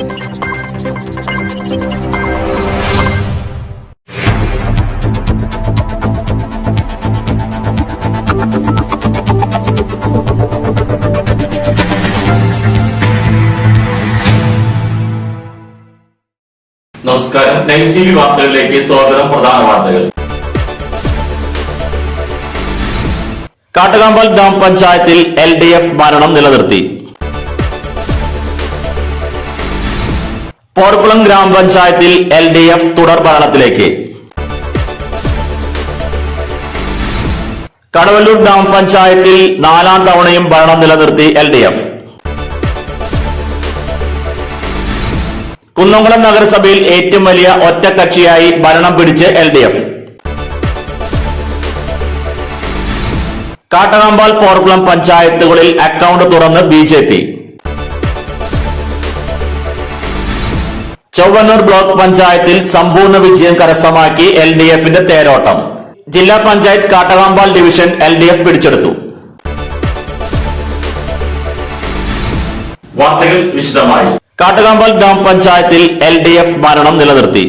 നമസ്കാരം. Next TV വാർത്തകളിലേക്ക് സ്വാഗതം. പ്രധാന വാർത്തകൾ. കാട്ടുകാമ്പൽ ഗ്രാമപഞ്ചായത്തിൽ LDF ഭരണം നിലനിർത്തി. പോർക്കുളം ഗ്രാമപഞ്ചായത്തിൽ LDF തുടർ ഭരണത്തിലേക്ക്. കടവല്ലൂർ ഗ്രാമപഞ്ചായത്തിൽ 4ാം തവണയും ഭരണം നിലനിർത്തി LDF. കുന്നംകുളം നഗരസഭയിൽ ഏറ്റവും വലിയ ഒറ്റക്കക്ഷിയായി ഭരണം പിടിച്ച് LDF. കാട്ടകാമ്പാൽ പോർക്കുളം പഞ്ചായത്തുകളിൽ അക്കൗണ്ട് തുറന്ന് BJP. ചൊവ്വന്നൂർ ബ്ലോക്ക് പഞ്ചായത്തിൽ സമ്പൂർണ്ണ വിജയം കരസ്ഥമാക്കി LDFന്റെ തേരോട്ടം. ജില്ലാ പഞ്ചായത്ത് കാട്ടകാമ്പാൽ ഡിവിഷൻ LDF പിടിച്ചെടുത്തു. വാർത്തകൾ വിശദമായി. കാട്ടുകാമ്പൽ ഗ്രാമപഞ്ചായത്തിൽ LDF ഭരണം നിലനിർത്തി.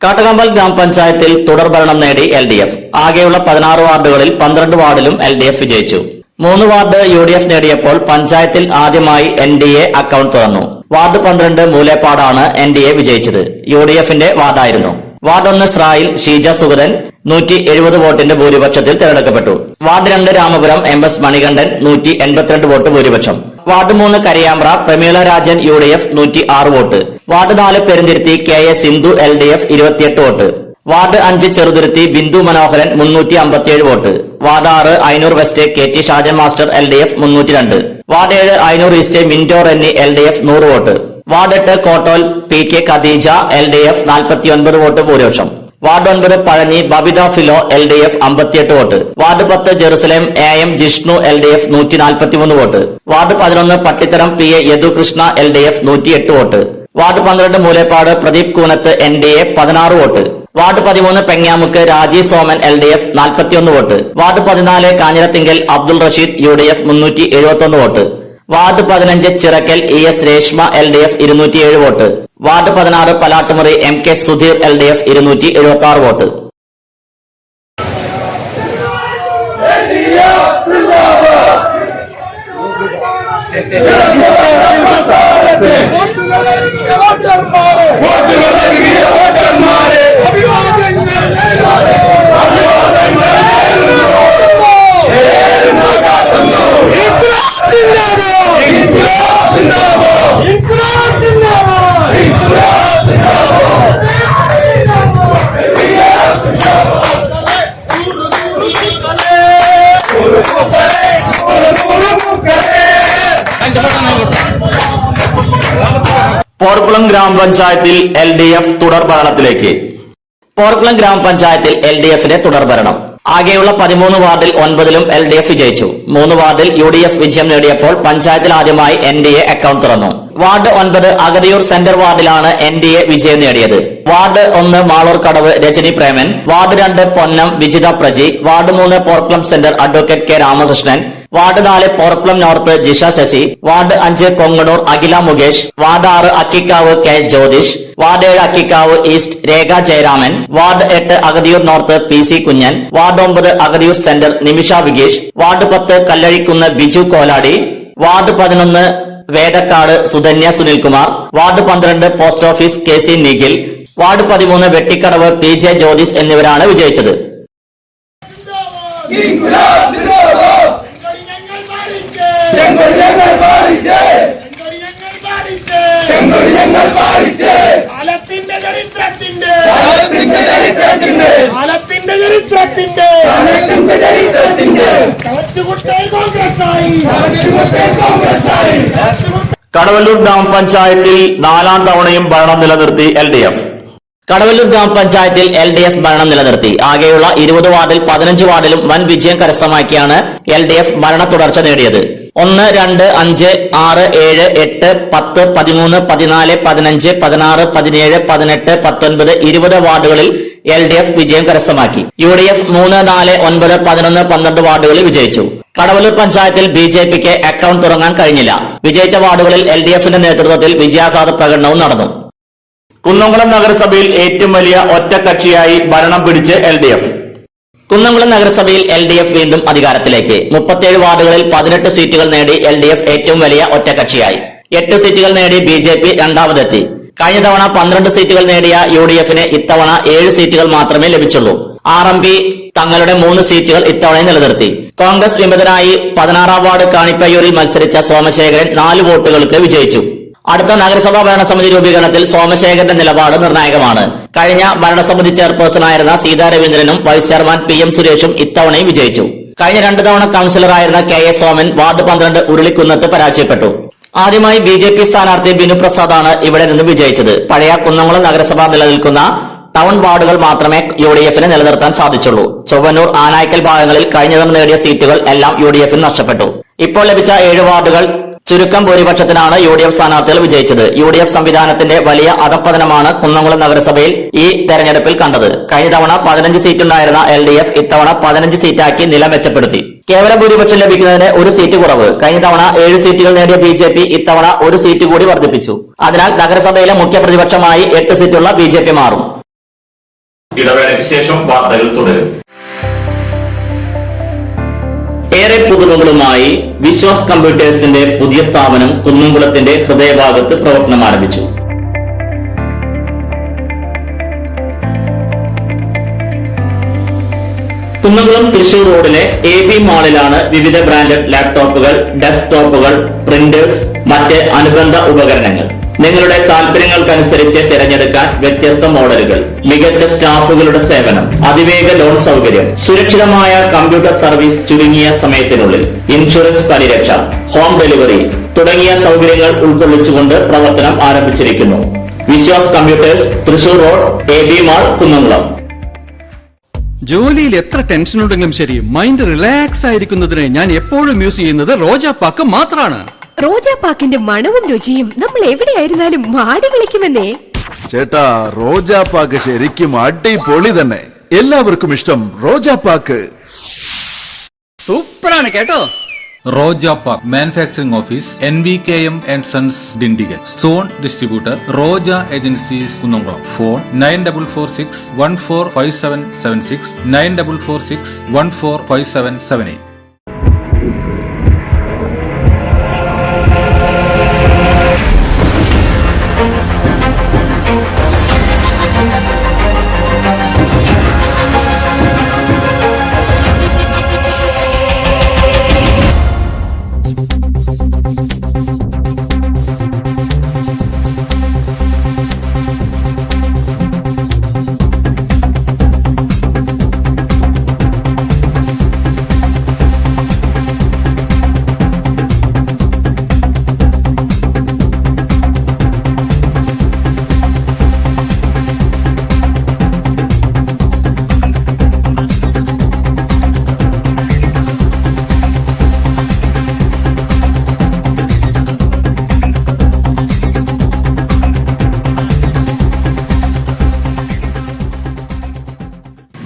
കാട്ടുകാമ്പൽ ഗ്രാമപഞ്ചായത്തിൽ തുടർ ഭരണം നേടി LDF. ആകെയുള്ള 16 വാർഡുകളിൽ 12 വാർഡിലും LDF വിജയിച്ചു. 3 വാർഡ് UDF നേടിയപ്പോൾ പഞ്ചായത്തിൽ ആദ്യമായി NDA അക്കൗണ്ട് തുറന്നു. വാർഡ് 12 മൂലേപ്പാടാണ് NDA വിജയിച്ചത്. UDFന്റെ വാർഡായിരുന്നു. വാർഡ് 1 സ്രായിൽ ഷീജ സുഗതൻ 170 വോട്ടിന്റെ ഭൂരിപക്ഷത്തിൽ തെരഞ്ഞെടുക്കപ്പെട്ടു. Ward 2 Ramapuram MS Manikandan 182 vote ഭൂരിപക്ഷം. Ward 3 Kariyampra Prameela Rajan UDF 106 vote. Ward 4 Perunthiruthi KA Sindhu LDF 28 vote. Ward 5 Cheruthuruthi Bindu Manoharan 357 vote. Ward 6 Ayanur west KT Shajan master LDF 302. Ward 7 Ayanur east Minto Renny LDF 100 vote. Ward 8 Kottol PK Khadeeja LDF 49 vote ഭൂരിപക്ഷം. Ward 9 Pazhani Babitha Philo LDF 58 vote. Ward 10 Jerusalem AM Jishnu LDF 143 vote. Ward 11 Pattitharam PA Yadukrishna LDF 108 vote. Ward 12 Moolepad Pradeep Koonathu NDA 16 vote. Ward 13 Pengamuck Raji Soman LDF 41 vote. Ward 14 Kanjirathingal Abdul Rasheed UDF 371 vote. Ward 15 Chirakkal ES Reshma LDF 207 vote. Ward 16 Palattumuri MK Sudheer LDF 276 vote. Porkulam ഗ്രാമപഞ്ചായത്തിൽ LDF തുടർ ഭരണത്തിലേക്ക്. പോർക്കുളം ഗ്രാമപഞ്ചായത്തിൽ LDFന്റെ തുടർ ഭരണം. ആകെയുള്ള 13 വാർഡിൽ 9ലും LDF വിജയിച്ചു. 3 വാർഡിൽ UDF വിജയം നേടിയപ്പോൾ പഞ്ചായത്തിൽ ആദ്യമായി NDA അക്കൗണ്ട് തുറന്നു. വാർഡ് 9 അഗതിയൂർ സെന്റർ വാർഡിലാണ് NDA വിജയം നേടിയത്. Ward 1 Malur Kadavu Rajani Preman. Ward 2 Ponnam Vijitha Praji. Ward 3 Porkulam centre advocate K Ramakrishnan. Ward 4 Porkulam north Jisha Sasi. Ward 5 Konganur Akhila Mukesh. Ward 6 Akkikkavu K Jyothish. Ward 7 Akkikkavu east Rekha Jayaraman. Ward 8 Agathiyur north PC Kunjan. Ward 9 Agathiyur centre Nimisha Vigesh. Ward 10 Kallazhikkunnu Biju Koladi. Ward 11 Vedakkad Sudhanya Sunilkumar. Ward 12 post office KC Nikhil. Ward 13 Vettikkadavu PJ Jyothis എന്നിവരാണ് വിജയിച്ചത്. കടവല്ലൂർ ഗ്രാമപഞ്ചായത്തിൽ 4ാം തവണയും ഭരണം നിലനിർത്തി LDF. കടവല്ലൂർ ഗ്രാമപഞ്ചായത്തിൽ LDF ഭരണം നിലനിർത്തി. ആകെയുള്ള 20 വാർഡിൽ 15 വാർഡിലും വൻ വിജയം കരസ്ഥമാക്കിയാണ് LDF ഭരണ തുടർച്ച നേടിയത്. 1, 2, 5, 6, 7, 8, 10, 13, 14, 15, 16, 17, 18, 19, 20 വാർഡുകളിൽ LDF വിജയം കരസ്ഥമാക്കി. UDF 3, 4, 9, 11, 12 വാർഡുകളിൽ വിജയിച്ചു. കടവല്ലൂർ പഞ്ചായത്തിൽ ബിജെപിക്ക് അക്കൌണ്ട് തുടങ്ങാൻ കഴിഞ്ഞില്ല. വിജയിച്ച വാർഡുകളിൽ എൽഡിഎഫിന്റെ നേതൃത്വത്തിൽ വിജയാഹ്ലാദ പ്രകടനവും നടന്നു. കുന്നംകുളം നഗരസഭയിൽ ഏറ്റവും വലിയ ഒറ്റക്കക്ഷിയായി ഭരണം പിടിച്ച് എൽഡിഎഫ്. കുന്നംകുളം നഗരസഭയിൽ എൽഡിഎഫ് വീണ്ടും അധികാരത്തിലേക്ക്. 37 വാർഡുകളിൽ 18 സീറ്റുകൾ നേടി എൽഡിഎഫ് ഏറ്റവും വലിയ ഒറ്റക്കക്ഷിയായി. 8 സീറ്റുകൾ നേടി ബിജെപി രണ്ടാമതെത്തി. കഴിഞ്ഞ തവണ 12 സീറ്റുകൾ നേടിയ യുഡിഎഫിന് ഇത്തവണ 7 സീറ്റുകൾ മാത്രമേ ലഭിച്ചുള്ളൂ. RMP തങ്ങളുടെ 3 സീറ്റുകൾ ഇത്തവണയും നിലനിർത്തി. കോൺഗ്രസ് വിമതനായി 16 വാർഡ് കാണിപ്പയ്യൂരിൽ മത്സരിച്ച സോമശേഖരൻ 4 വോട്ടുകൾക്ക് വിജയിച്ചു. അടുത്ത നഗരസഭാ ഭരണസമിതി രൂപീകരണത്തിൽ സോമശേഖരന്റെ നിലപാട് നിർണായകമാണ്. കഴിഞ്ഞ ഭരണസമിതി ചെയർപേഴ്സണായിരുന്ന സീതാ രവീന്ദ്രനും വൈസ് ചെയർമാൻ PM സുരേഷും ഇത്തവണയും വിജയിച്ചു. കഴിഞ്ഞ 2 തവണ കൌൺസിലറായിരുന്ന KS സോമൻ വാർഡ് 12 ഉരുളിക്കുന്നത്ത് പരാജയപ്പെട്ടു. ആദ്യമായി ബിജെപി സ്ഥാനാർത്ഥി ബിനു പ്രസാദാണ് ഇവിടെ നിന്ന് വിജയിച്ചത്. പഴയ കുന്നംകുളം നഗരസഭ നിലനിൽക്കുന്ന ടൗൺ വാർഡുകൾ മാത്രമേ യുഡിഎഫിന് നിലനിർത്താൻ സാധിച്ചുള്ളൂ. ചൊവ്വന്നൂർ, ആനായ്ക്കൽ ഭാഗങ്ങളിൽ കഴിഞ്ഞ തവണ നേടിയ സീറ്റുകൾ എല്ലാം യുഡിഎഫിന് നഷ്ടപ്പെട്ടു. ഇപ്പോൾ ലഭിച്ച 7 വാർഡുകൾ ചുരുക്കം ഭൂരിപക്ഷത്തിനാണ് യുഡിഎഫ് സ്ഥാനാർത്ഥികൾ വിജയിച്ചത്. യുഡിഎഫ് സംവിധാനത്തിന്റെ വലിയ അധപ്പതനമാണ് കുന്നംകുളം നഗരസഭയിൽ ഈ തെരഞ്ഞെടുപ്പിൽ കണ്ടത്. കഴിഞ്ഞ തവണ 15 സീറ്റുണ്ടായിരുന്ന എൽഡിഎഫ് ഇത്തവണ 15 സീറ്റാക്കി നില മെച്ചപ്പെടുത്തി. കേവല ഭൂരിപക്ഷം ലഭിക്കുന്നതിന് 1 സീറ്റ് കുറവ്. കഴിഞ്ഞ തവണ 7 സീറ്റുകൾ നേടിയ ബിജെപി ഇത്തവണ 1 സീറ്റ് കൂടി വർദ്ധിപ്പിച്ചു. അതിനാൽ നഗരസഭയിലെ മുഖ്യ പ്രതിപക്ഷമായി 8 സീറ്റുള്ള ബിജെപി മാറും. ഇടവേളയ്ക്ക് ശേഷം വാർത്തകൾ തുടരും. ഏറെ പുതുമകളുമായി വിശ്വാസ് കമ്പ്യൂട്ടേഴ്സിന്റെ പുതിയ സ്ഥാപനം കുന്നംകുളത്തിന്റെ ഹൃദയഭാഗത്ത് പ്രവർത്തനം ആരംഭിച്ചു. കുന്നംകുളം തൃശൂർ റോഡിലെ AB മാളിലാണ് വിവിധ ബ്രാൻഡഡ് ലാപ്ടോപ്പുകൾ, ഡെസ്ക്ടോപ്പുകൾ, പ്രിന്റേഴ്സ്, മറ്റ് അനുബന്ധ ഉപകരണങ്ങൾ. നിങ്ങളുടെ താൽപര്യങ്ങൾക്കനുസരിച്ച് തിരഞ്ഞെടുക്കാൻ വ്യത്യസ്ത മോഡലുകൾ, മികച്ച സ്റ്റാഫുകളുടെ സേവനം, അതിവേഗ ലോൺ സൗകര്യം, സുരക്ഷിതമായ കമ്പ്യൂട്ടർ സർവീസ് ചുരുങ്ങിയ സമയത്തിനുള്ളിൽ, ഇൻഷുറൻസ് പരിരക്ഷ, ഹോം ഡെലിവറി തുടങ്ങിയ സൗകര്യങ്ങൾ ഉൾക്കൊള്ളിച്ചുകൊണ്ട് പ്രവർത്തനം ആരംഭിച്ചിരിക്കുന്നു. Vishwas computers, Thrissur road, AB mall, Kunnamkulam. ജോലിയിൽ എത്ര ടെൻഷൻ ഉണ്ടെങ്കിലും ശരി, മൈൻഡ് റിലാക്സ് ആയിരിക്കുന്നതിന് ഞാൻ എപ്പോഴും യൂസ് ചെയ്യുന്നത് റോജാപ്പാക്ക് മാത്രമാണ്. റോജാപ്പാക്കിന്റെ മണവും രുചിയും നമ്മൾ എവിടെയായിരുന്നാലും വാടി വിളിക്കുമെന്നേ. ചേട്ടാ, റോജാപ്പാക്ക് ശരിക്കും അടിപൊളി തന്നെ. എല്ലാവർക്കും ഇഷ്ടം റോജാപ്പാക്ക്. സൂപ്പറാണ് കേട്ടോ. Rojapak Manufacturing Office, NVKM and Sons, Dindigul. Stone Distributor, Roja Agencies, Kunnamkulam. Phone 9446 145776 9446 145778.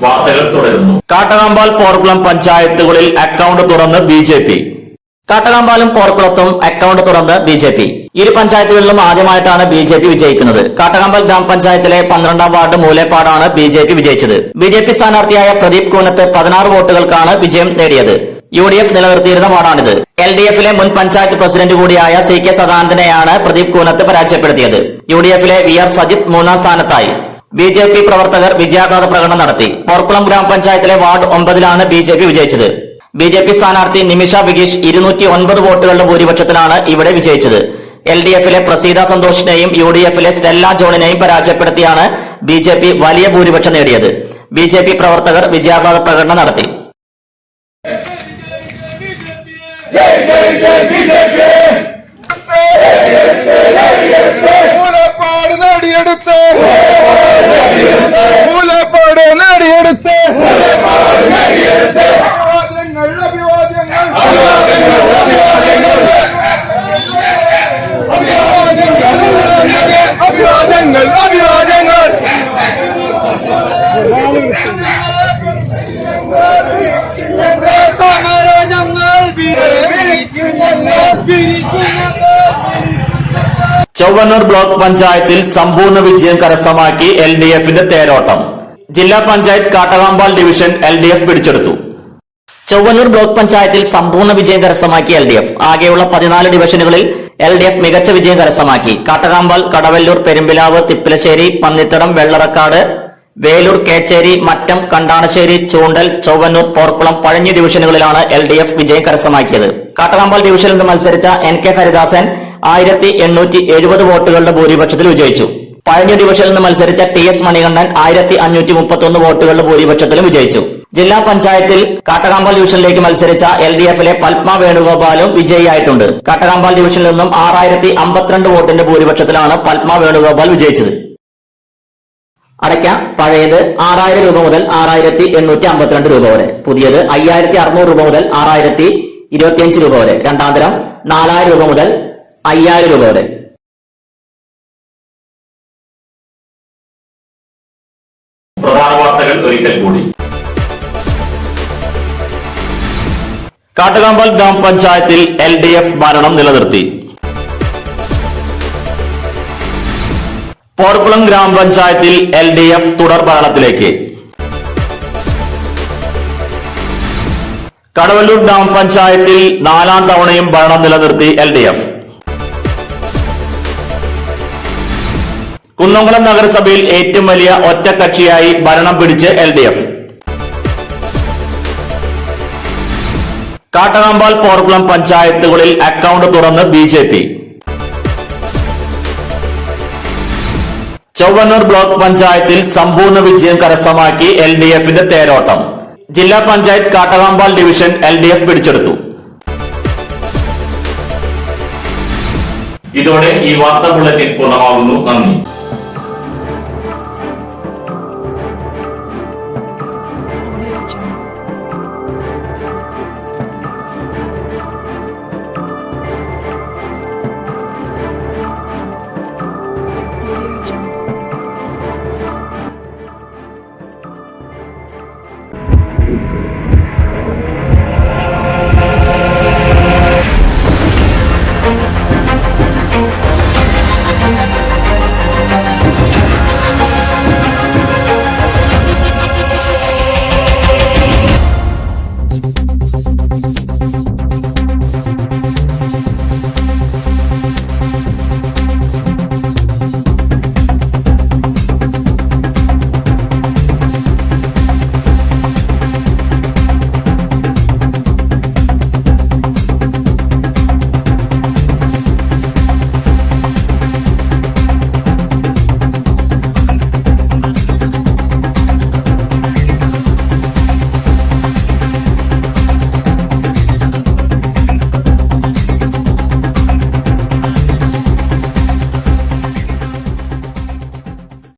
വാർത്തകൾ തുടരുന്നു. കാട്ടകാമ്പാൽ, പോർക്കുളം പഞ്ചായത്തുകളിൽ അക്കൌണ്ട് തുറന്ന് ബിജെപി. കാട്ടകാമ്പാലും പോർക്കുളത്തും അക്കൌണ്ട് തുറന്ന് ബിജെപി. ഇരു പഞ്ചായത്തുകളിലും ആദ്യമായിട്ടാണ് ബിജെപി വിജയിക്കുന്നത്. കാട്ടകാമ്പാൽ ഗ്രാമപഞ്ചായത്തിലെ 12ാം വാർഡ് മൂലേപ്പാടാണ് ബിജെപി വിജയിച്ചത്. ബിജെപി സ്ഥാനാർത്ഥിയായ പ്രദീപ് കൂനത്ത് 16 വോട്ടുകൾക്കാണ് വിജയം നേടിയത്. യുഡിഎഫ് നിലനിർത്തിയിരുന്ന വാർഡാണിത്. എൽഡിഎഫിലെ മുൻ പഞ്ചായത്ത് പ്രസിഡന്റ് കൂടിയായ CK സദാനന്ദനെയാണ് പ്രദീപ് കൂനത്ത് പരാജയപ്പെടുത്തിയത്. യുഡിഎഫിലെ VR സജിത് 3ാം സ്ഥാനത്തായി. ബിജെപി പ്രവർത്തകർ വിജയാഹ്ലാദ പ്രകടനം നടത്തി. പോർക്കുളം ഗ്രാമപഞ്ചായത്തിലെ വാർഡ് 9ലാണ് ബിജെപി വിജയിച്ചത്. ബിജെപി സ്ഥാനാർത്ഥി നിമിഷ വിഗീഷ് 209 വോട്ടുകളുടെ ഭൂരിപക്ഷത്തിലാണ് ഇവിടെ വിജയിച്ചത്. എൽഡിഎഫിലെ പ്രസീത സന്തോഷിനെയും യുഡിഎഫിലെ സ്റ്റെല്ല ജോണിനെയും പരാജയപ്പെടുത്തിയാണ് ബിജെപി വലിയ ഭൂരിപക്ഷം നേടിയത്. ബിജെപി പ്രവർത്തകർ വിജയാഹ്ലാദ പ്രകടനം നടത്തി. ഞങ്ങൾ ചൊവ്വന്നൂർ ബ്ലോക്ക് പഞ്ചായത്തിൽ സമ്പൂർണ്ണ വിജയം കരസ്ഥമാക്കി LDFന്റെ തേരോട്ടം. ജില്ലാ പഞ്ചായത്ത് കാട്ടകാമ്പാൽ ഡിവിഷൻ LDF പിടിച്ചെടുത്തു. ചൊവ്വന്നൂർ ബ്ലോക്ക് പഞ്ചായത്തിൽ സമ്പൂർണ്ണ വിജയം കരസ്ഥമാക്കി LDF. ആകെയുള്ള 14 ഡിവിഷനുകളിൽ LDF മികച്ച വിജയം കരസ്ഥമാക്കി. കാട്ടകാമ്പാൽ, കടവല്ലൂർ, പെരുമ്പിലാവ്, തിപ്പിലശ്ശേരി, പന്നിത്തടം, വെള്ളറക്കാട്, വേലൂർ, കേച്ചേരി, മറ്റം, കണ്ടാണശ്ശേരി, ചൂണ്ടൽ, ചൊവ്വന്നൂർ, പോർക്കുളം, പഴഞ്ഞി ഡിവിഷനുകളിലാണ് LDF വിജയം കരസ്ഥമാക്കിയത്. കാട്ടകാമ്പാൽ ഡിവിഷനിൽ നിന്ന് മത്സരിച്ച NK ഹരിദാസൻ 1870 വോട്ടുകളുടെ ഭൂരിപക്ഷത്തിൽ വിജയിച്ചു. പഴഞ്ഞി ഡിവിഷനിൽ നിന്ന് മത്സരിച്ച TS മണികണ്ഠൻ 1531 വോട്ടുകളുടെ ഭൂരിപക്ഷത്തിലും വിജയിച്ചു. ജില്ലാ പഞ്ചായത്തിൽ കാട്ടകാമ്പാൽ ഡിവിഷനിലേക്ക് മത്സരിച്ച LDFലെ പത്മ വേണുഗോപാലും വിജയിയായിട്ടുണ്ട്. കാട്ടകാമ്പാൽ ഡിവിഷനിൽ നിന്നും 6052 വോട്ടിന്റെ ഭൂരിപക്ഷത്തിലാണ് പത്മ വേണുഗോപാൽ വിജയിച്ചത്. അടയ്ക്ക പഴയത് 6000 രൂപ മുതൽ 6852 രൂപ വരെ, പുതിയത് 5600 രൂപ മുതൽ 6025 രൂപ വരെ, രണ്ടാന്തരം 4000 രൂപ മുതൽ 5000 രൂപ വരെ. പ്രധാന വാർത്തകൾ ഒരിക്കൽ കൂടി. കാട്ടകാമ്പാൽ ഗ്രാമപഞ്ചായത്തിൽ LDF ഭരണം നിലനിർത്തി. പോർക്കുളം ഗ്രാമപഞ്ചായത്തിൽ LDF തുടർ ഭരണത്തിലേക്ക്. കടവല്ലൂർ ഗ്രാമപഞ്ചായത്തിൽ 4ാം തവണയും ഭരണം നിലനിർത്തി LDF. കുന്നംകുളം നഗരസഭയിൽ ഏറ്റവും വലിയ ഒറ്റക്കക്ഷിയായി ഭരണം പിടിച്ച് LDF. കാട്ടകാമ്പാൽ, പോർക്കുളം പഞ്ചായത്തുകളിൽ അക്കൗണ്ട് തുറന്ന് BJP. ചൊവ്വന്നൂർ ബ്ലോക്ക് പഞ്ചായത്തിൽ സമ്പൂർണ്ണ വിജയം കരസ്ഥമാക്കി LDFന്റെ തേരോട്ടം. ജില്ലാ പഞ്ചായത്ത് കാട്ടകാമ്പാൽ ഡിവിഷൻ LDF പിടിച്ചെടുത്തു. ഇതോടെ ഈ വാർത്താ ബുള്ളറ്റിൻ പൂർണ്ണമാകുന്നു. നന്ദി.